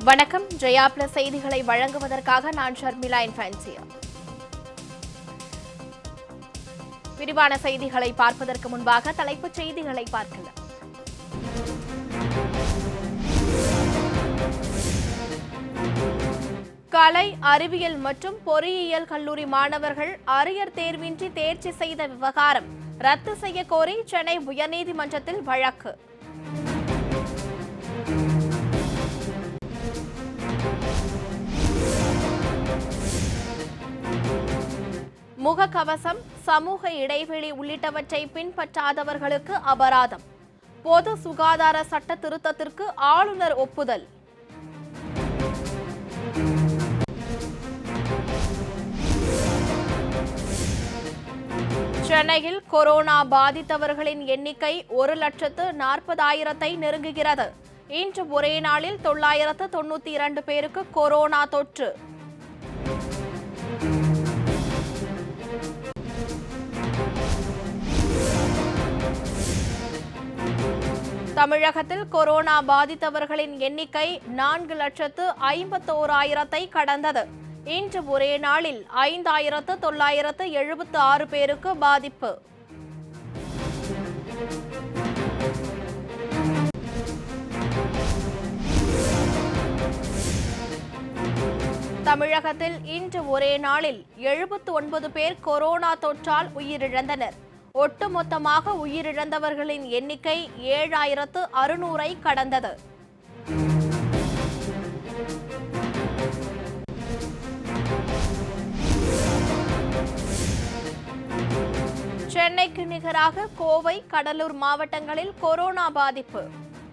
வணக்கம். ஜெயா பிளஸ் செய்திகளை வழங்குவதற்காக நான் ஷர்மிளா இன்ஃபான்சியா. விரிவான செய்திகளை பார்ப்பதற்கு முன்பாக தலைப்புச் செய்திகளை பார்க்கலாம். கலை, அறிவியல் மற்றும் பொறியியல் கல்லூரி மாணவர்கள் அரியர் தேர்வின்றி தேர்ச்சி செய்த விவகாரம் ரத்து செய்ய கோரி சென்னை உயர்நீதிமன்றத்தில் வழக்கு. முகக்கவசம், சமூக இடைவெளி உள்ளிட்டவற்றை பின்பற்றாதவர்களுக்கு அபராதம். பொது சுகாதார சட்ட திருத்தத்திற்கு ஆளுநர் ஒப்புதல். சென்னையில் கொரோனா பாதித்தவர்களின் எண்ணிக்கை 1,40,40,000 நெருங்குகிறது. இன்று ஒரே நாளில் 992 பேருக்கு கொரோனா தொற்று. தமிழகத்தில் கொரோனா பாதித்தவர்களின் எண்ணிக்கை 4,51,000 கடந்தது. இன்று ஒரே நாளில் 5,976 பேருக்கு பாதிப்பு. தமிழகத்தில் இன்று ஒரே நாளில் 79 பேர் கொரோனா தொற்றால் உயிரிழந்தனர். ஒட்டுமொத்தமாக உயிரிழந்தவர்களின் எண்ணிக்கை 7,600 கடந்தது. சென்னைக்கு நிகராக கோவை, கடலூர் மாவட்டங்களில் கொரோனா பாதிப்பு.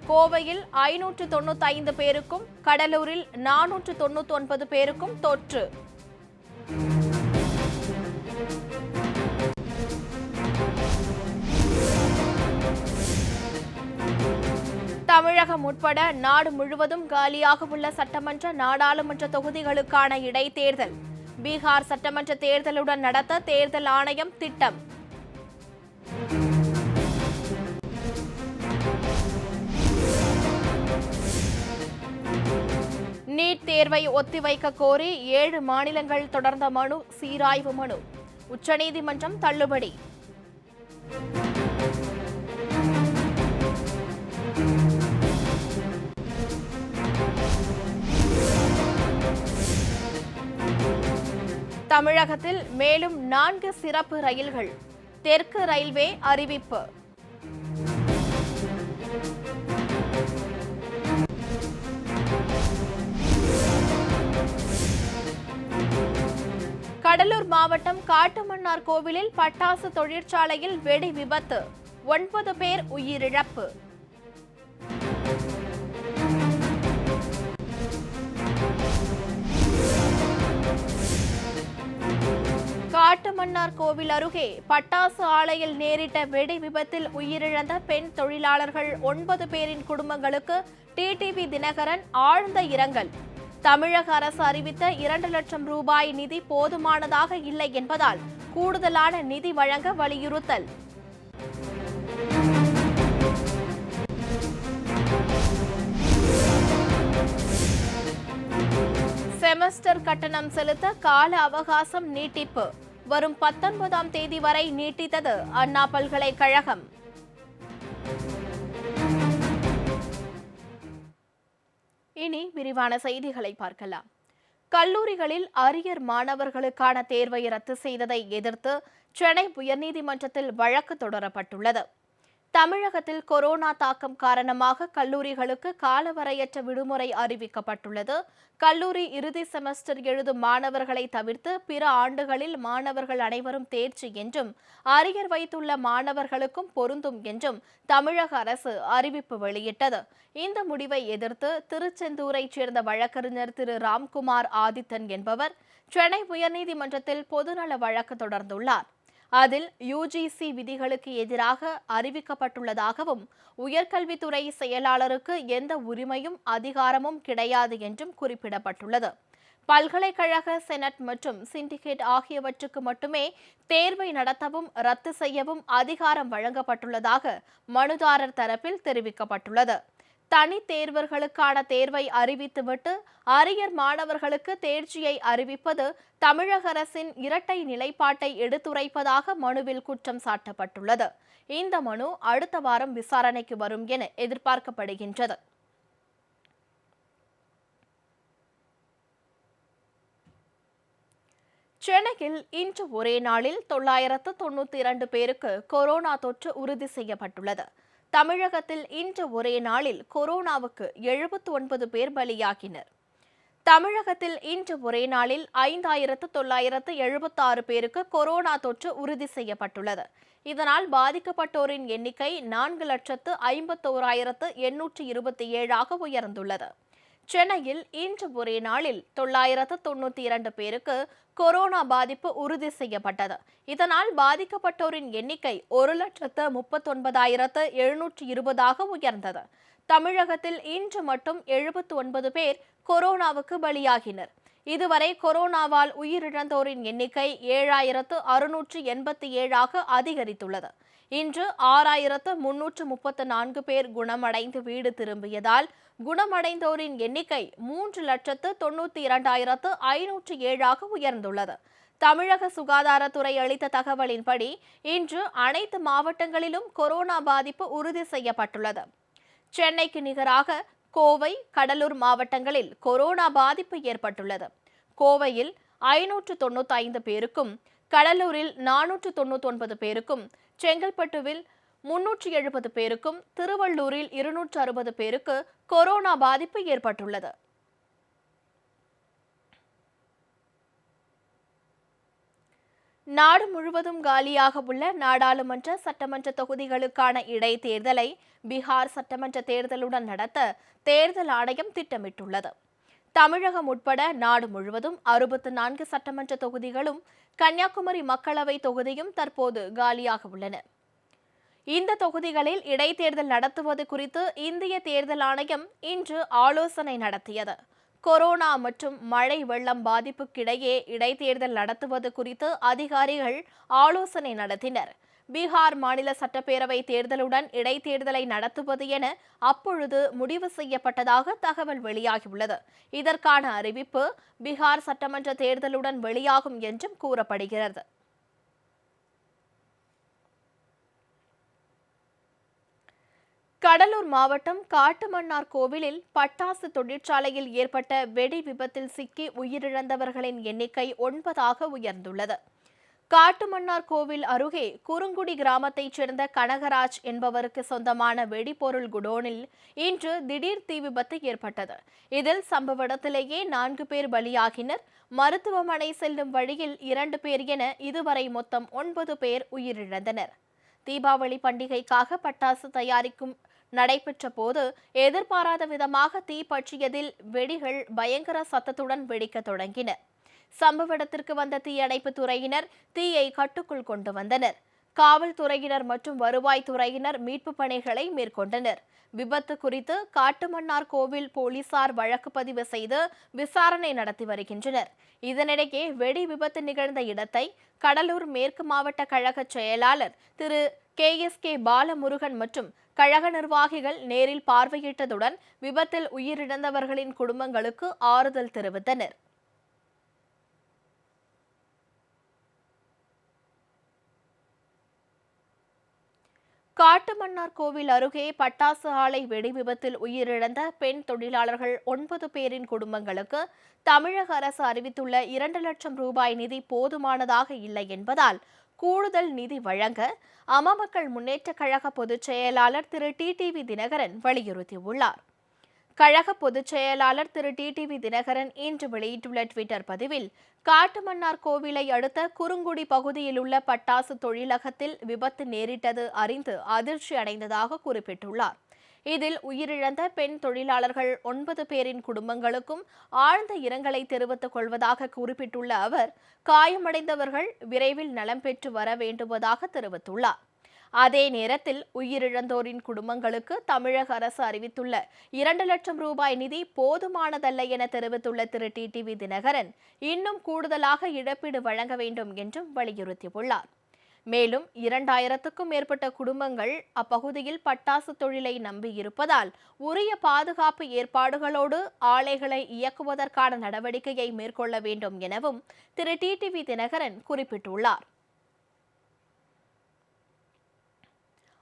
கோவையில் 595 பேருக்கும், கடலூரில் 499 பேருக்கும் தொற்று. தமிழகம் உட்பட நாடு முழுவதும் காலியாக உள்ள சட்டமன்ற, நாடாளுமன்ற தொகுதிகளுக்கான இடைத்தேர்தல் பீகார் சட்டமன்ற தேர்தலுடன் நடத்த தேர்தல் ஆணையம் திட்டம். நீட் தேர்வை ஒத்திவைக்க கோரி 7 மாநிலங்கள் தொடர்ந்த மனு சீராய்வு மனு. உச்சநீதிமன்றம் தள்ளுபடி. தமிழகத்தில் மேலும் 4 சிறப்பு ரயில்கள். தெற்கு ரயில்வே அறிவிப்பு. கடலூர் மாவட்டம் காட்டுமன்னார் கோவிலில் பட்டாசு தொழிற்சாலையில் வெடி விபத்து. 9 பேர் உயிரிழப்பு. காட்டுமன்னார் கோவில் அருகே பட்டாசு ஆலையில் நேரிட்ட வெடி விபத்தில் உயிரிழந்த பெண் தொழிலாளர்கள் 9 பேரின் குடும்பங்களுக்கு டிடிவி தினகரன் ஆழ்ந்த இரங்கல். தமிழக அரசு அறிவித்த 2 லட்சம் ரூபாய் நிதி போதுமானதாக இல்லை என்பதால் கூடுதலான நிதி வழங்க வலியுறுத்தல். செமஸ்டர் கட்டணம் செலுத்த கால அவகாசம் நீட்டிப்பு. வரும் 19ஆம் தேதி வரை நீட்டித்தது அண்ணா பல்கலைக்கழகம். இனி விரிவான செய்திகளை பார்க்கலாம். கல்லூரிகளில் அரியர் மாணவர்களுக்கான தேர்வை ரத்து செய்ததை எதிர்த்து சென்னை உயர்நீதிமன்றத்தில் வழக்கு தொடரப்பட்டுள்ளது. தமிழகத்தில் கொரோனா தாக்கம் காரணமாக கல்லூரிகளுக்கு காலவரையற்ற விடுமுறை அறிவிக்கப்பட்டுள்ளது. கல்லூரி இறுதி செமஸ்டர் எழுதும் மாணவர்களை தவிர்த்து பிற ஆண்டுகளில் மாணவர்கள் அனைவரும் தேர்ச்சி என்றும், அரியர் வைத்துள்ள மாணவர்களுக்கும் பொருந்தும் என்றும் தமிழக அரசு அறிவிப்பு வெளியிட்டது. இந்த முடிவை எதிர்த்து திருச்செந்தூரைச் சேர்ந்த வழக்கறிஞர் திரு ராம்குமார் ஆதித்தன் என்பவர் சென்னை உயர்நீதிமன்றத்தில் பொதுநல வழக்கு தொடர்ந்துள்ளார். அதில் யுஜிசி விதிகளுக்கு எதிராக அறிவிக்கப்பட்டுள்ளதாகவும், உயர்கல்வித்துறை செயலாளருக்கு எந்த உரிமையும் அதிகாரமும் கிடையாது என்றும் குறிப்பிடப்பட்டுள்ளது. பல்கலைக்கழக செனட் மற்றும் சிண்டிகேட் ஆகியவற்றுக்கு மட்டுமே தேர்வை நடத்தவும் ரத்து செய்யவும் அதிகாரம் வழங்கப்பட்டுள்ளதாக மனுதாரர் தரப்பில் தெரிவிக்கப்பட்டுள்ளது. தனி தேர்வர்களுக்கான தேர்வை அறிவித்துவிட்டு அரியர் மாணவர்களுக்கு தேர்ச்சியை அறிவிப்பது தமிழக அரசின் இரட்டை நிலைப்பாட்டை எடுத்துரைப்பதாக மனுவில் குற்றம் சாட்டப்பட்டுள்ளது. இந்த மனு அடுத்த வாரம் விசாரணைக்கு வரும் என எதிர்பார்க்கப்படுகின்றது. சென்னையில் இன்று ஒரே நாளில் 992 பேருக்கு கொரோனா தொற்று உறுதி செய்யப்பட்டுள்ளது. தமிழகத்தில் இன்று ஒரே நாளில் கொரோனாவுக்கு 79 பேர் பலியாகினர். தமிழகத்தில் இன்று ஒரே நாளில் 5976 பேருக்கு கொரோனா தொற்று உறுதி செய்யப்பட்டுள்ளது. இதனால் பாதிக்கப்பட்டோரின் எண்ணிக்கை 4,51,827 உயர்ந்துள்ளது. சென்னையில் இன்று ஒரே நாளில் 992 பேருக்கு கொரோனா பாதிப்பு உறுதி செய்யப்பட்டது. இதனால் பாதிக்கப்பட்டோரின் எண்ணிக்கை 1,39,720 உயர்ந்தது. தமிழகத்தில் இன்று மட்டும் 79 பேர் கொரோனாவுக்கு பலியாகினர். இதுவரை கொரோனாவால் உயிரிழந்தோரின் எண்ணிக்கை 7,687 அதிகரித்துள்ளது. இன்று 6,334 பேர் குணமடைந்து வீடு திரும்பியதால் குணமடைந்தோரின் எண்ணிக்கை 3,92,507 உயர்ந்துள்ளது. தமிழக சுகாதாரத்துறை அளித்த தகவலின்படி இன்று அனைத்து மாவட்டங்களிலும் கொரோனா பாதிப்பு உறுதி செய்யப்பட்டுள்ளது. சென்னைக்கு நிகராக கோவை, கடலூர் மாவட்டங்களில் கொரோனா பாதிப்பு ஏற்பட்டுள்ளது. கோவையில் 595 பேருக்கும், கடலூரில் 499 பேருக்கும், செங்கல்பட்டுவில் 370 பேருக்கும், திருவள்ளூரில் 260 பேருக்கு கொரோனா பாதிப்பு ஏற்பட்டுள்ளது. நாடு முழுவதும் காலியாக உள்ள நாடாளுமன்ற, சட்டமன்ற தொகுதிகளுக்கான இடைத்தேர்தலை பீகார் சட்டமன்ற தேர்தலுடன் நடத்த தேர்தல் ஆணையம் திட்டமிட்டுள்ளது. தமிழகம் உட்பட நாடு முழுவதும் 64 சட்டமன்ற தொகுதிகளும், கன்னியாகுமரி மக்களவை தொகுதியும் தற்போது காலியாக உள்ளன. இந்த தொகுதிகளில் இடைத்தேர்தல் நடத்துவது குறித்து இந்திய தேர்தல் ஆணையம் இன்று ஆலோசனை நடத்தியது. கொரோனா மற்றும் மழை வெள்ளம் பாதிப்புக்கிடையே இடைத்தேர்தல் நடத்துவது குறித்து அதிகாரிகள் ஆலோசனை நடத்தினர். பீகார் மாநில சட்டப்பேரவை தேர்தலுடன் இடைத்தேர்தலை நடத்துவது என அப்பொழுது முடிவு செய்யப்பட்டதாக தகவல் வெளியாகியுள்ளது. இதற்கான அறிவிப்பு பீகார் சட்டமன்ற தேர்தலுடன் வெளியாகும் என்றும் கூறப்படுகிறது. கடலூர் மாவட்டம் காட்டுமன்னார் கோவிலில் பட்டாசு தொழிற்சாலையில் ஏற்பட்ட வெடி விபத்தில் சிக்கி உயிரிழந்தவர்களின் எண்ணிக்கை 9 உயர்ந்துள்ளது. காட்டுமன்னார் கோவில் அருகே குறுங்குடி கிராமத்தைச் சேர்ந்த கனகராஜ் என்பவருக்கு சொந்தமான வெடிபொருள் குடோனில் இன்று திடீர் தீ விபத்து ஏற்பட்டது. இதில் சம்பவ இடத்திலேயே 4 பேர் பலியாகினர். மருத்துவமனை செல்லும் வழியில் 2 பேர் என இதுவரை மொத்தம் 9 பேர் உயிரிழந்தனர். தீபாவளி பண்டிகைக்காக பட்டாசு தயாரிக்கும் நடைபெற்ற போது எதிர்பாராத விதமாக தீ பற்றியதில் வெடிகள் பயங்கர சத்தத்துடன் வெடிக்க தொடங்கின. சம்பவ இடத்திற்கு வந்த தீயணைப்பு துறையினர் தீயை கட்டுக்குள் கொண்டு வந்தனர். காவல்துறையினர் மற்றும் வருவாய்த்துறையினர் மீட்பு பணிகளை மேற்கொண்டனர். விபத்து குறித்து காட்டுமன்னார் கோவில் போலீசார் வழக்கு பதிவு செய்து விசாரணை நடத்தி வருகின்றனர். இதனிடையே வெடி விபத்து நிகழ்ந்த இடத்தை கடலூர் மேற்கு மாவட்ட கழக செயலாளர் திரு KSK பாலமுருகன் மற்றும் கழக நிர்வாகிகள் நேரில் பார்வையிட்டதுடன் விபத்தில் உயிரிழந்தவர்களின் குடும்பங்களுக்கு ஆறுதல் தெரிவித்தனர். காட்டுமன்னார் கோவில் அருகே பட்டாசு ஆலை வெடி விபத்தில் உயிரிழந்த பெண் தொழிலாளர்கள் 9 பேரின் குடும்பங்களுக்கு தமிழக அரசு அறிவித்துள்ள 2 லட்சம் ரூபாய் நிதி போதுமானதாக இல்லை என்பதால் கூடுதல் நிதி வழங்க மக்கள் முன்னேற்றக் கழக பொதுச் செயலாளர் திரு டிடிவி தினகரன் வலியுறுத்தியுள்ளார். கழக பொதுச் செயலாளர் திரு டிடிவி தினகரன் இன்று வெளியிட்டுள்ள ட்விட்டர் பதிவில் காட்டுமன்னார் கோவிலை அடுத்த குறுங்குடி பகுதியில் உள்ள பட்டாசு தொழிலகத்தில் விபத்து நேரிட்டது அறிந்து அதிர்ச்சி அடைந்ததாக குறிப்பிட்டுள்ளார். இதில் உயிரிழந்த பெண் தொழிலாளர்கள் 9 பேரின் குடும்பங்களுக்கும் ஆழ்ந்த இரங்கலை தெரிவித்துக் கொள்வதாக குறிப்பிட்டுள்ள அவர் காயமடைந்தவர்கள் விரைவில் நலம் பெற்று வர வேண்டுவதாக தெரிவித்துள்ளார். அதே நேரத்தில் உயிரிழந்தோரின் குடும்பங்களுக்கு தமிழக அரசு அறிவித்துள்ள 2 லட்சம் ரூபாய் நிதி போதுமானதல்ல என தெரிவித்துள்ள திரு டிடிவி தினகரன் இன்னும் கூடுதலாக இழப்பீடு வழங்க வேண்டும் என்றும் வலியுறுத்தியுள்ளார். மேலும் 2000க்கும் மேற்பட்ட குடும்பங்கள் அப்பகுதியில் பட்டாசு தொழிலை நம்பியிருப்பதால் உரிய பாதுகாப்பு ஏற்பாடுகளோடு ஆலைகளை இயக்குவதற்கான நடவடிக்கையை மேற்கொள்ள வேண்டும் எனவும் திரு டிடிவி தினகரன் குறிப்பிட்டுள்ளார்.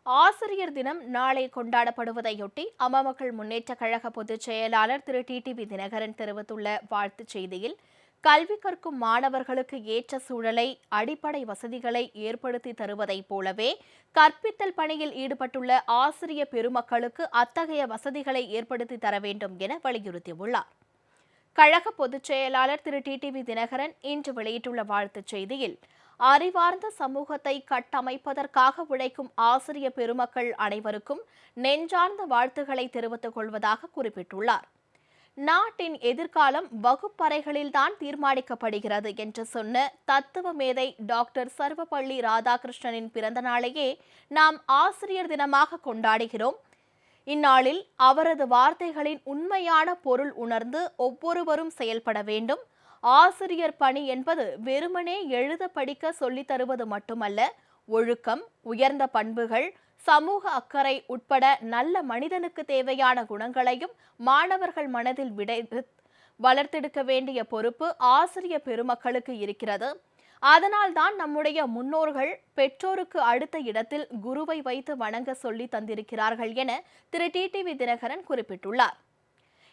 ஆசிரியர் தினம் நாளை கொண்டாடப்படுவதையொட்டி அமமுக முன்னேற்ற கழக பொதுச் செயலாளர் திரு டிடிவி தினகரன் தெரிவித்துள்ள வாழ்த்துச் செய்தியில், கல்வி கற்கும் மாணவர்களுக்கு ஏற்ற சூழலை, அடிப்படை வசதிகளை ஏற்படுத்தி தருவதைப் போலவே கற்பித்தல் பணியில் ஈடுபட்டுள்ள ஆசிரிய பெருமக்களுக்கு அத்தகைய வசதிகளை ஏற்படுத்தி தர வேண்டும் என வலியுறுத்தியுள்ளார். கழக பொதுச் செயலாளர் திரு டிடிவி தினகரன் இன்று வெளியிட்டுள்ள வாழ்த்துச் செய்தியில், அறிவார்ந்த சமூகத்தை கட்டமைப்பதற்காக உழைக்கும் ஆசிரிய பெருமக்கள் அனைவருக்கும் நெஞ்சார்ந்த வாழ்த்துக்களை தெரிவித்துக் கொள்வதாக குறிப்பிட்டுள்ளார். நாட்டின் எதிர்காலம் வகுப்பறைகளில்தான் தீர்மானிக்கப்படுகிறது என்று சொன்ன தத்துவ மேதை டாக்டர் சர்வப்பள்ளி ராதாகிருஷ்ணனின் பிறந்த நாளையே நாம் ஆசிரியர் தினமாக கொண்டாடுகிறோம். இந்நாளில் அவரது வார்த்தைகளின் உண்மையான பொருள் உணர்ந்து ஒவ்வொருவரும் செயல்பட வேண்டும். ஆசிரியர் பணி என்பது வெறுமனே எழுத படிக்க சொல்லித் தருவது மட்டுமல்ல, ஒழுக்கம், உயர்ந்த பண்புகள், சமூக அக்கறை உட்பட நல்ல மனிதனுக்கு தேவையான குணங்களையும் மாணவர்கள் மனதில் வளர்த்தெடுக்க வேண்டிய பொறுப்பு ஆசிரிய பெருமக்களுக்கு இருக்கிறது. அதனால்தான் நம்முடைய முன்னோர்கள் பெற்றோருக்கு அடுத்த இடத்தில் குருவை வைத்து வணங்க சொல்லி தந்திருக்கிறார்கள் என திரு டிடிவி தினகரன் குறிப்பிட்டுள்ளார்.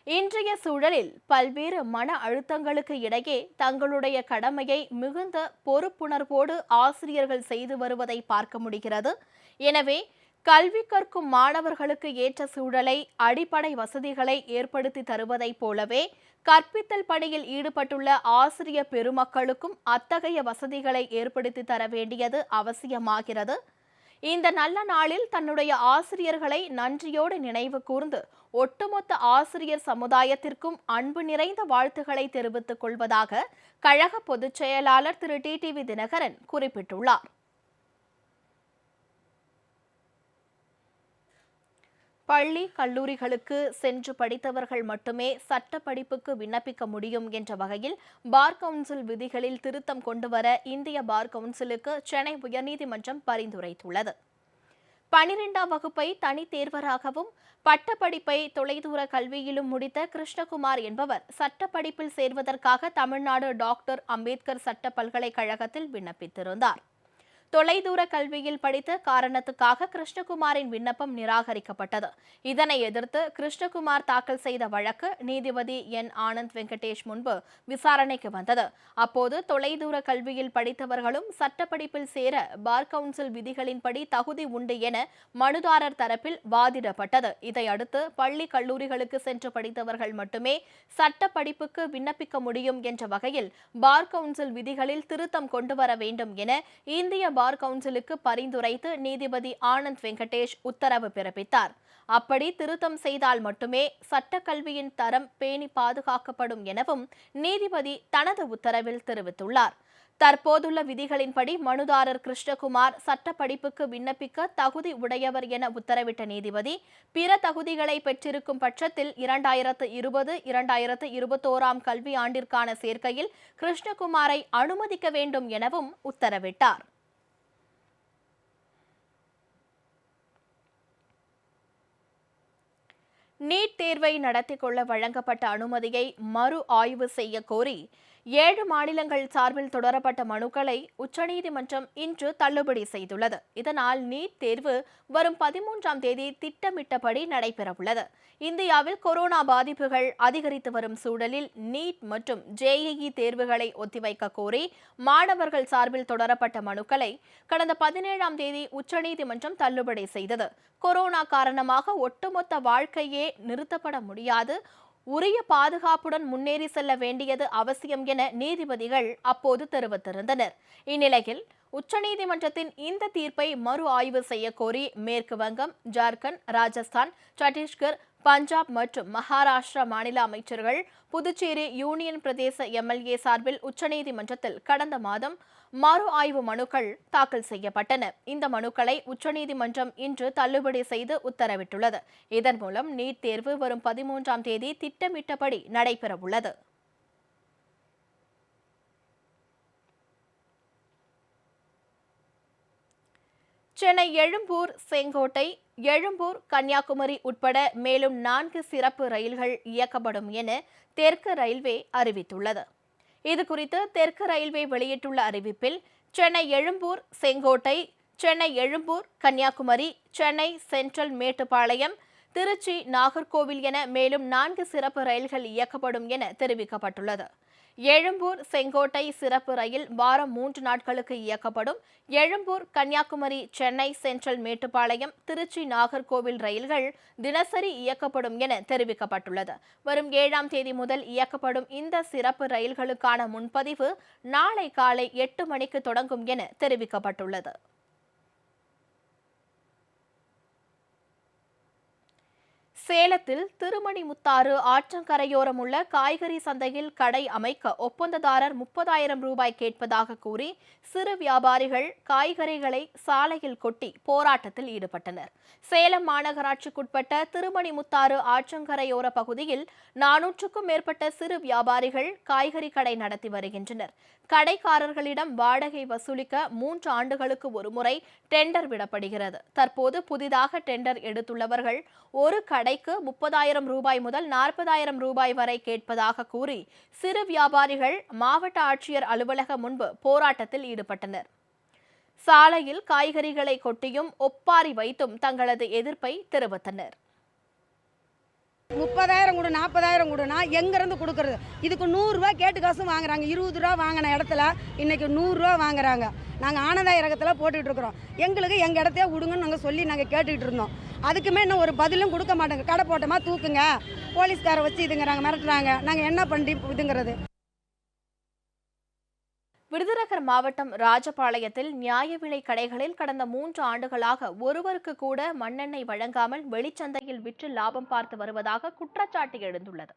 இன்றைய சூழலில் பல்வேறு மன அழுத்தங்களுக்கு இடையே தங்களுடைய கடமையை மிகுந்த பொறுப்புணர்வோடு ஆசிரியர்கள் செய்து வருவதை பார்க்க முடிகிறது. எனவே கல்வி கற்கும் மாணவர்களுக்கு ஏற்ற சூழலை, அடிப்படை வசதிகளை ஏற்படுத்தி தருவதைப் போலவே கற்பித்தல் பணியில் ஈடுபட்டுள்ள ஆசிரிய பெருமக்களுக்கும் அத்தகைய வசதிகளை ஏற்படுத்தி தர வேண்டியது அவசியமாகிறது. இந்த நல்ல நாளில் தன்னுடைய ஆசிரியர்களை நன்றியோடு நினைவு கூர்ந்து ஒட்டுமொத்த ஆசிரியர் சமுதாயத்திற்கும் அன்பு நிறைந்த வாழ்த்துக்களை தெரிவித்துக் கொள்வதாக கழக பொதுச் செயலாளர் திரு டிடிவி தினகரன் குறிப்பிட்டுள்ளார். பள்ளி, கல்லூரிகளுக்கு சென்று படித்தவர்கள் மட்டுமே சட்ட படிப்புக்கு விண்ணப்பிக்க முடியும் என்ற வகையில் பார் கவுன்சில் விதிகளில் திருத்தம் கொண்டுவர இந்திய பார் கவுன்சிலுக்கு சென்னை உயர்நீதிமன்றம் பரிந்துரைத்துள்ளது. 12ஆம் வகுப்பை தனித் தேர்வராகவும் பட்டப்படிப்பை தொலைதூர கல்வியிலும் முடித்த கிருஷ்ணகுமார் என்பவர் சட்டப்படிப்பில் சேர்வதற்காக தமிழ்நாடு டாக்டர் அம்பேத்கர் சட்ட பல்கலைக்கழகத்தில் விண்ணப்பித்திருந்தார். தொலைதூர கல்வியில் படித்த காரணத்துக்காக கிருஷ்ணகுமாரின் விண்ணப்பம் நிராகரிக்கப்பட்டது. இதனை எதிர்த்து கிருஷ்ணகுமார் தாக்கல் செய்த வழக்கு நீதிபதி என் ஆனந்த் வெங்கடேஷ் முன்பு விசாரணைக்கு வந்தது. அப்போது தொலைதூர கல்வியில் படித்தவர்களும் சட்டப்படிப்பில் சேர பார் கவுன்சில் விதிகளின்படி தகுதி உண்டு என மனுதாரர் தரப்பில் வாதிடப்பட்டது. இதையடுத்து பள்ளி, கல்லூரிகளுக்கு சென்று படித்தவர்கள் மட்டுமே சட்ட படிப்புக்கு விண்ணப்பிக்க முடியும் என்ற வகையில் பார் கவுன்சில் விதிகளில் திருத்தம் கொண்டுவர வேண்டும் என இந்திய பார் கவுன்சிலுக்கு பரிந்துரைத்து நீதிபதி ஆனந்த் வெங்கடேஷ் உத்தரவு பிறப்பித்தார். அப்படி திருத்தம் செய்தால் மட்டுமே சட்டக்கல்வியின் தரம் பேணி பாதுகாக்கப்படும் எனவும் நீதிபதி தனது உத்தரவில் தெரிவித்துள்ளார். தற்போதுள்ள விதிகளின்படி மனுதாரர் கிருஷ்ணகுமார் சட்ட படிப்புக்கு விண்ணப்பிக்க தகுதி உடையவர் என உத்தரவிட்ட நீதிபதி, பிற தகுதிகளை பெற்றிருக்கும் பட்சத்தில் 2020-2021 கல்வி ஆண்டிற்கான சேர்க்கையில் கிருஷ்ணகுமாரை அனுமதிக்க வேண்டும் எனவும் உத்தரவிட்டார். நீட் தேர்வை நடத்திக் கொள்ள வழங்கப்பட்ட அனுமதியை மறு ஆய்வு செய்ய கோரி 7 மாநிலங்கள் சார்பில் தொடரப்பட்ட மனுக்களை உச்சநீதிமன்றம் இன்று தள்ளுபடி செய்துள்ளது. இதனால் நீட் தேர்வு வரும் 13ஆம் தேதி திட்டமிட்டபடி நடைபெறவுள்ளது. இந்தியாவில் கொரோனா பாதிப்புகள் அதிகரித்து வரும் சூழலில் நீட் மற்றும் ஜேஇஇ தேர்வுகளை ஒத்திவைக்க கோரி மாணவர்கள் சார்பில் தொடரப்பட்ட மனுக்களை கடந்த 17ஆம் தேதி உச்சநீதிமன்றம் தள்ளுபடி செய்தது. கொரோனா காரணமாக ஒட்டுமொத்த வாழ்க்கையே நிறுத்தப்பட முடியாது, உரிய பாதுகாப்புடன் முன்னேறி செல்ல வேண்டியது அவசியம் என நீதிபதிகள் அப்போது தெரிவித்திருந்தனர். இந்நிலையில் உச்சநீதிமன்றத்தின் இந்த தீர்ப்பை மறு ஆய்வு செய்ய கோரி மேற்கு வங்கம், ஜார்க்கண்ட், ராஜஸ்தான், சத்தீஸ்கர், பஞ்சாப் மற்றும் மகாராஷ்டிரா மாநில அமைச்சர்கள், புதுச்சேரி யூனியன் பிரதேச எம்எல்ஏ சார்பில் உச்சநீதிமன்றத்தில் கடந்த மாதம் மறு ஆய்வு மனுக்கள் தாக்கல் செய்யப்பட்டன. இந்த மனுக்களை உச்சநீதிமன்றம் இன்று தள்ளுபடி செய்து உத்தரவிட்டுள்ளது. இதன் மூலம் நீட் தேர்வு வரும் 13ஆம் தேதி திட்டமிட்டபடி நடைபெறவுள்ளது. சென்னை எழும்பூர் செங்கோட்டை, எழும்பூர் கன்னியாகுமரி உட்பட மேலும் 4 சிறப்பு ரயில்கள் இயக்கப்படும் என தெற்கு ரயில்வே அறிவித்துள்ளது. இதுகுறித்து தெற்கு ரயில்வே வெளியிட்டுள்ள அறிவிப்பில், சென்னை எழும்பூர் செங்கோட்டை, சென்னை எழும்பூர் கன்னியாகுமரி, சென்னை சென்ட்ரல் மேட்டுப்பாளையம், திருச்சி நாகர்கோவில் என மேலும் 4 சிறப்பு ரயில்கள் இயக்கப்படும் என தெரிவிக்கப்பட்டுள்ளது. எழும்பூர் செங்கோட்டை சிறப்பு ரயில் வாரம் 3 நாட்களுக்கு இயக்கப்படும். எழும்பூர் கன்னியாகுமரி, சென்னை சென்ட்ரல் மேட்டுப்பாளையம், திருச்சி நாகர்கோவில் ரயில்கள் தினசரி இயக்கப்படும் என தெரிவிக்கப்பட்டுள்ளது. வரும் 7ஆம் தேதி முதல் இயக்கப்படும் இந்த சிறப்பு ரயில்களுக்கான முன்பதிவு நாளை காலை 8 மணிக்கு தொடங்கும் என தெரிவிக்கப்பட்டுள்ளது. சேலத்தில் திருமணிமுத்தாறு ஆற்றங்கரையோரம் உள்ள காய்கறி சந்தையில் கடை அமைக்க ஒப்பந்ததாரர் 30,000 ரூபாய் கேட்பதாக கூறி சிறு வியாபாரிகள் காய்கறிகளை சாலையில் கொட்டி போராட்டத்தில் ஈடுபட்டனர். சேலம் மாநகராட்சிக்குட்பட்ட திருமணிமுத்தாறு ஆற்றங்கரையோர பகுதியில் 400க்கும் மேற்பட்ட சிறு வியாபாரிகள் காய்கறி கடை நடத்தி வருகின்றனர். கடைக்காரர்களிடம் வாடகை வசூலிக்க 3 ஆண்டுகளுக்கு ஒருமுறை டெண்டர் விடப்படுகிறது. தற்போது புதிதாக டெண்டர் எடுத்துள்ளவர்கள் ஒரு கடைக்கு 30,000 ரூபாய் முதல் 40,000 ரூபாய் வரை கேட்பதாக கூறி சிறு வியாபாரிகள் மாவட்ட ஆட்சியர் அலுவலகம் முன்பு போராட்டத்தில் ஈடுபட்டனர். சாலையில் காய்கறிகளை கொட்டியும் ஒப்பாரி வைத்தும் தங்களது எதிர்ப்பை தெரிவித்தனர். 30,000 கொடு 40,000 கொடுனா எங்கேருந்து கொடுக்கறது? இதுக்கு 100 ரூபா கேட்டு காசும் வாங்குறாங்க. 20 ரூபா வாங்கின இடத்துல இன்னைக்கு 100 ரூபா வாங்குறாங்க. நாங்கள் ஆனந்த இறக்கத்தில் போட்டுக்கிட்டு இருக்கிறோம். எங்களுக்கு எங்கள் இடத்தையே விடுங்கன்னு நாங்கள் சொல்லி நாங்கள் கேட்டுக்கிட்டு இருந்தோம். அதுக்குமே இன்னும் ஒரு பதிலும் கொடுக்க மாட்டேங்க. கடை போட்டோமா தூக்குங்க, போலீஸ்காரை வச்சு இதுங்கிறாங்க, மிரட்டுறாங்க. நாங்கள் என்ன பண்ணி இதுங்கிறது? விருதுநகர் மாவட்டம் ராஜபாளையத்தில் நியாய விலை கடைகளில் கடந்த 3 ஆண்டுகளாக ஒருவருக்கு கூட மண்ணெண்ணெய் வழங்காமல் வெளிச்சந்தையில் விற்று லாபம் பார்த்து வருவதாக குற்றச்சாட்டு எழுந்துள்ளது.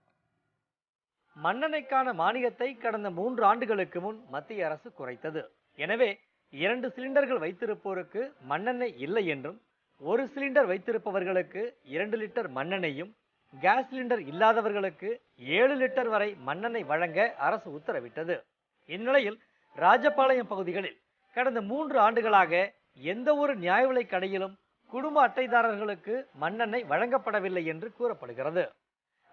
மண்ணெண்ணெய்க்கான மானியத்தை கடந்த 3 ஆண்டுகளுக்கு முன் மத்திய அரசு குறைத்தது. எனவே 2 சிலிண்டர்கள் வைத்திருப்போருக்கு மண்ணெண்ணெய் இல்லை என்றும், 1 சிலிண்டர் வைத்திருப்பவர்களுக்கு 2 லிட்டர் மண்ணெண்ணெயும், கேஸ் சிலிண்டர் இல்லாதவர்களுக்கு 7 லிட்டர் வரை மண்ணெண்ணெய் வழங்க அரசு உத்தரவிட்டது. இந்நிலையில் ராஜபாளையம் பகுதிகளில் கடந்த 3 ஆண்டுகளாக எந்த ஒரு நியாய விலை கடையிலும் குடும்ப அட்டைதாரர்களுக்கு மண்ணெண்ணெய் வழங்கப்படவில்லை என்று கூறப்படுகிறது.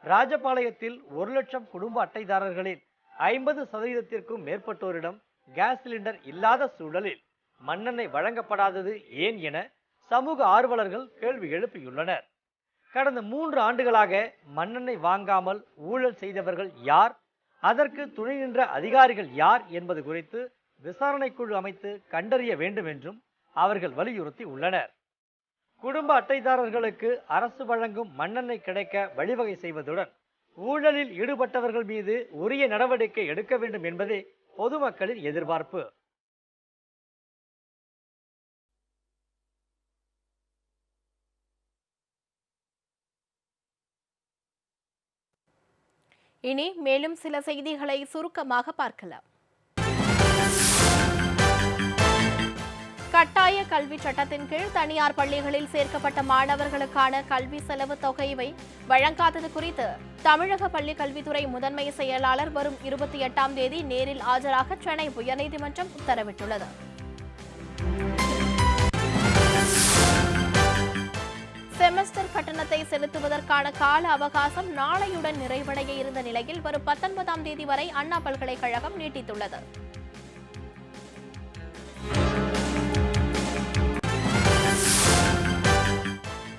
ராஜபாளையத்தில் 1 லட்சம் குடும்ப அட்டைதாரர்களில் 50% மேற்பட்டோரிடம் கேஸ் சிலிண்டர் இல்லாத சூழலில் மண்ணெண்ணெய் வழங்கப்படாதது ஏன் என சமூக ஆர்வலர்கள் கேள்வி எழுப்பியுள்ளனர். கடந்த 3 ஆண்டுகளாக மண்ணெண்ணெய் வாங்காமல் ஊழல் செய்தவர்கள் யார், அதற்கு துணை நின்ற அதிகாரிகள் யார் என்பது குறித்து விசாரணை குழு அமைத்து கண்டறிய வேண்டும் என்றும் அவர்கள் வலியுறுத்தி உள்ளனர். குடும்ப அட்டைதாரர்களுக்கு அரசு வழங்கும் மண்ணெண்ணெய் கிடைக்க வழிவகை செய்வதுடன் ஊழலில் ஈடுபட்டவர்கள் மீது உரிய நடவடிக்கை எடுக்க வேண்டும் என்பதே பொதுமக்களின் எதிர்பார்ப்பு. இனி மேலும் சில செய்திகளை சுருக்கமாக பார்க்கலாம். கட்டாய கல்வி சட்டத்தின் கீழ் தனியார் பள்ளிகளில் சேர்க்கப்பட்ட மாணவர்களுக்கான கல்வி செலவு தொகையை வழங்காதது குறித்து தமிழக பள்ளிக் கல்வித்துறை முதன்மை செயலாளர் வரும் 28ஆம் தேதி நேரில் ஆஜராக சென்னை உயர்நீதிமன்றம் உத்தரவிட்டுள்ளது. செமஸ்டர் கட்டணத்தை செலுத்துவதற்கான கால அவகாசம் நாளையுடன் நிறைவடைய இருந்த நிலையில் வரும் 19ஆம் தேதி வரை அண்ணா பல்கலைக்கழகம் நீட்டித்துள்ளது.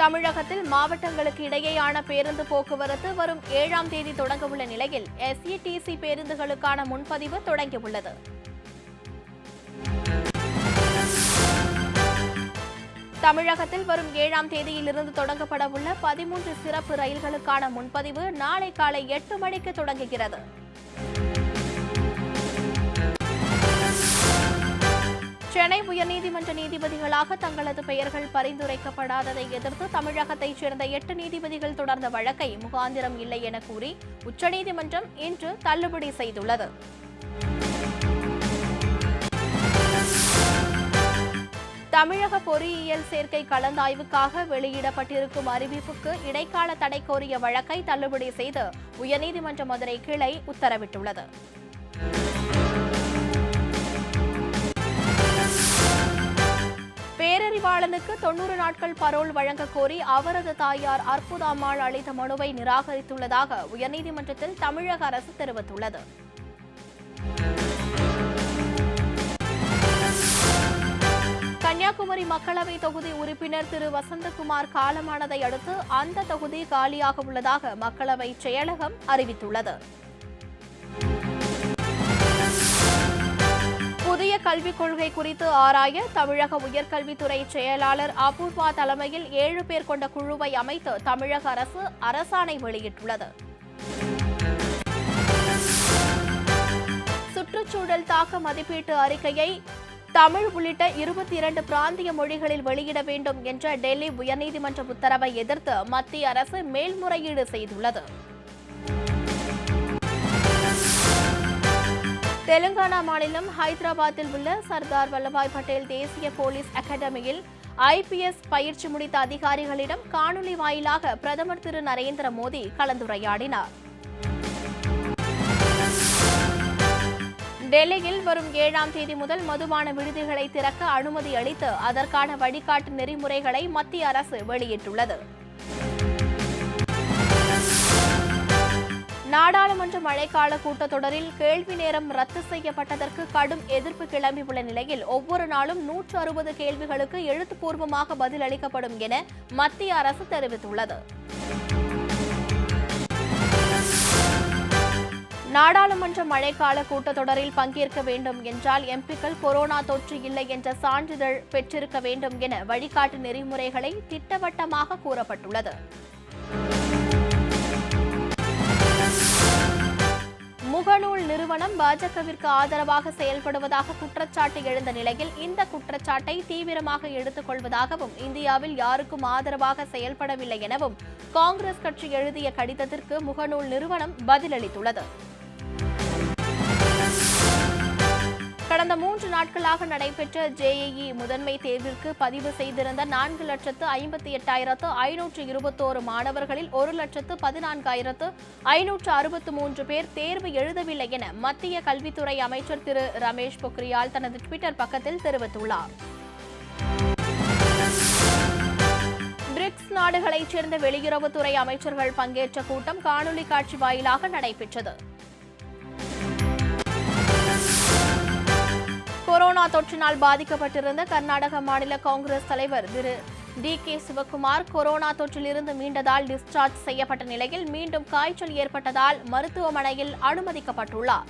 தமிழகத்தில் மாவட்டங்களுக்கு இடையேயான பேருந்து போக்குவரத்து வரும் 7ஆம் தேதி தொடங்கவுள்ள நிலையில் SETC பேருந்துகளுக்கான முன்பதிவு தொடங்கியுள்ளது. தமிழகத்தில் வரும் 7ஆம் தேதியிலிருந்து தொடங்கப்பட உள்ள 13 சிறப்பு ரயில்களுக்கான முன்பதிவு நாளை காலை 8 மணிக்கு தொடங்குகிறது. சென்னை உயர்நீதிமன்ற நீதிபதிகளாக தங்களது பெயர்கள் பரிந்துரைக்கப்படாததை எதிர்த்து தமிழகத்தைச் சேர்ந்த 8 நீதிபதிகள் தொடர்ந்த வழக்கை முகாந்திரம் இல்லை என கூறி உச்சநீதிமன்றம் இன்று தள்ளுபடி செய்துள்ளது. தமிழக பொறியியல் சேர்க்கை கலந்தாய்வுக்காக வெளியிடப்பட்டிருக்கும் அறிவிப்புக்கு இடைக்கால தடை கோரிய வழக்கை தள்ளுபடி செய்து உயர்நீதிமன்ற மதுரை கிளை உத்தரவிட்டுள்ளது. பேரறிவு பேரறிவாளனுக்கு 90 நாட்கள் பரோல் வழங்க கோரி அவரது தாயார் அற்புதாம்மாள் அளித்த மனுவை நிராகரித்துள்ளதாக உயர்நீதிமன்றத்தில் தமிழக அரசு தெரிவித்துள்ளது. கன்னியாகுமரி மக்களவை தொகுதி உறுப்பினர் திரு வசந்தகுமார் காலமானதை அடுத்து அந்த தொகுதி காலியாக உள்ளதாக மக்களவை செயலகம் அறிவித்துள்ளது. புதிய கல்விக் கொள்கை குறித்து ஆராய தமிழக உயர்கல்வித்துறை செயலாளர் அபூர்வா தலைமையில் 7 பேர் கொண்ட குழுவை அமைத்து தமிழக அரசு அரசாணை வெளியிட்டுள்ளது. சுற்றுச்சூழல் தாக்க மதிப்பீட்டு அறிக்கையை தமிழ் உள்ளிட்ட 22 பிராந்திய மொழிகளில் வெளியிட வேண்டும் என்ற டெல்லி உயர்நீதிமன்ற உத்தரவை எதிர்த்து மத்திய அரசு மேல்முறையீடு செய்துள்ளது. தெலுங்கானா மாநிலம் ஹைதராபாத்தில் உள்ள சர்தார் வல்லபாய் பட்டேல் தேசிய போலீஸ் அகாடமியில் IPS பயிற்சி முடித்த அதிகாரிகளிடம் காணொலி வாயிலாக பிரதமர் திரு நரேந்திர மோடி கலந்துரையாடினார். டெல்லியில் வரும் 7ஆம் தேதி முதல் மதுபான விடுதிகளை திறக்க அனுமதி அளித்து அதற்கான வழிகாட்டு நெறிமுறைகளை மத்திய அரசு வெளியிட்டுள்ளது. நாடாளுமன்ற மழைக்கால கூட்டத்தொடரில் கேள்வி நேரம் ரத்து செய்யப்பட்டதற்கு கடும் எதிர்ப்பு கிளம்பியுள்ள நிலையில் ஒவ்வொரு நாளும் 160 கேள்விகளுக்கு எழுத்துப்பூர்வமாக பதில் அளிக்கப்படும் என மத்திய அரசு தெரிவித்துள்ளது. நாடாளுமன்ற மழைக்கால கூட்டத்தொடரில் பங்கேற்க வேண்டும் என்றால் எம்பிக்கள் கொரோனா தொற்று இல்லை என்ற சான்றிதழ் பெற்றிருக்க வேண்டும் என வழிகாட்டு நெறிமுறைகளை திட்டவட்டமாக கூறப்பட்டுள்ளது. முகநூல் நிறுவனம் பாஜகவிற்கு ஆதரவாக செயல்படுவதாக குற்றச்சாட்டு எழுந்த நிலையில் இந்த குற்றச்சாட்டை தீவிரமாக எடுத்துக் கொள்வதாகவும் இந்தியாவில் யாருக்கும் ஆதரவாக செயல்படவில்லை எனவும் காங்கிரஸ் கட்சி எழுதிய கடிதத்திற்கு முகநூல் நிறுவனம் பதிலளித்துள்ளது. கடந்த 3 நாட்களாக நடைபெற்ற JEE முதன்மை தேர்விற்கு பதிவு செய்திருந்த 4,58,521 மாணவர்களில் 1,14,563 பேர் தேர்வு எழுதவில்லை என மத்திய கல்வித்துறை அமைச்சர் திரு ரமேஷ் பொக்ரியால் தனது ட்விட்டர் பக்கத்தில் தெரிவித்துள்ளார். பிரிக்ஸ் நாடுகளைச் சேர்ந்த வெளியுறவுத்துறை அமைச்சர்கள் பங்கேற்ற கூட்டம் காணொலி காட்சி வாயிலாக நடைபெற்றது. கொரோனா தொற்றினால் பாதிக்கப்பட்டிருந்த கர்நாடக மாநில காங்கிரஸ் தலைவர் திரு DK சிவக்குமார் கொரோனா தொற்றிலிருந்து மீண்டதால் டிஸ்சார்ஜ் செய்யப்பட்ட நிலையில் மீண்டும் காய்ச்சல் ஏற்பட்டதால் மருத்துவமனையில் அனுமதிக்கப்பட்டுள்ளார்.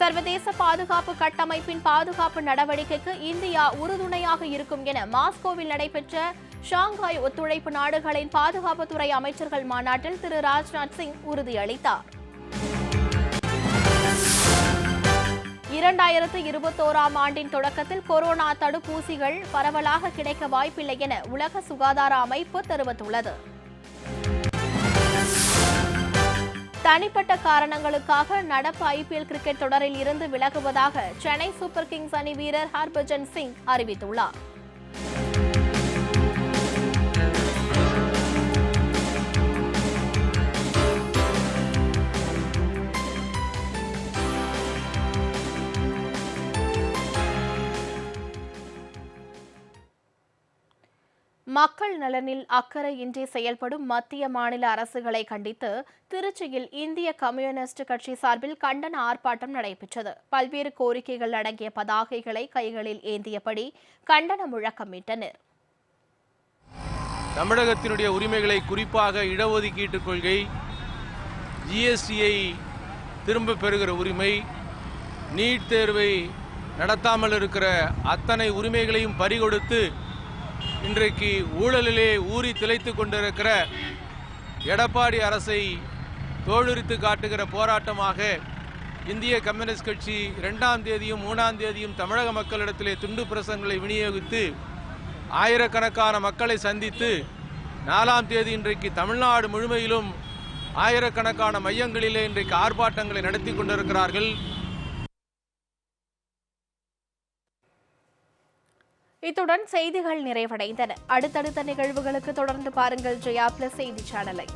சர்வதேச பாதுகாப்பு கட்டமைப்பின் பாதுகாப்பு நடவடிக்கைக்கு இந்தியா உறுதுணையாக இருக்கும் என மாஸ்கோவில் நடைபெற்ற ஷாங்காய் ஒத்துழைப்பு நாடுகளின் பாதுகாப்புத்துறை அமைச்சர்கள் மாநாட்டில் திரு ராஜ்நாத் சிங் உறுதியளித்தார். 2021ஆம் ஆண்டின் தொடக்கத்தில் கொரோனா தடுப்பூசிகள் பரவலாக கிடைக்க வாய்ப்பில்லை என உலக சுகாதார அமைப்பு தெரிவித்துள்ளது. தனிப்பட்ட காரணங்களுக்காக நடப்பு IPL கிரிக்கெட் தொடரில் இருந்து விலகுவதாக சென்னை சூப்பர் கிங்ஸ் அணி வீரர் ஹர்பஜன் சிங் அறிவித்துள்ளார். மக்கள் நலனில் அக்கறையின்றி செயல்படும் மத்திய மாநில அரசுகளை கண்டித்து திருச்சியில் இந்திய கம்யூனிஸ்ட் கட்சி சார்பில் கண்டன ஆர்ப்பாட்டம் நடைபெற்றது. பல்வேறு கோரிக்கைகள் அடங்கிய பதாகைகளை கைகளில் ஏந்தியபடி கண்டன முழக்கமிட்டனர். தமிழகத்தினுடைய உரிமைகளை, குறிப்பாக இடஒதுக்கீட்டு கொள்கை, GSTயை திரும்ப பெறுகிற உரிமை, நீட் தேர்வை நடத்தாமல் இருக்கிற அத்தனை உரிமைகளையும் பறிகொடுத்து இன்றைக்கு ஊழலிலே ஊறி திளைத்து கொண்டிருக்கிற எடப்பாடி அரசை தோலுரித்து காட்டுகிற போராட்டமாக இந்திய கம்யூனிஸ்ட் கட்சி 2ஆம் தேதியும் 3ஆம் தேதியும் தமிழக மக்களிடத்திலே துண்டு பிரசங்களை விநியோகித்து ஆயிரக்கணக்கான மக்களை சந்தித்து 4ஆம் தேதி இன்றைக்கு தமிழ்நாடு முழுமையிலும் ஆயிரக்கணக்கான மையங்களிலே இன்றைக்கு ஆர்ப்பாட்டங்களை நடத்தி கொண்டிருக்கிறார்கள். இத்துடன் செய்திகள் நிறைவடைந்தன. அடுத்தடுத்த நிகழ்வுகளுக்கு தொடர்ந்து பாருங்கள் ஜெயா பிளஸ் செய்தி சேனலை.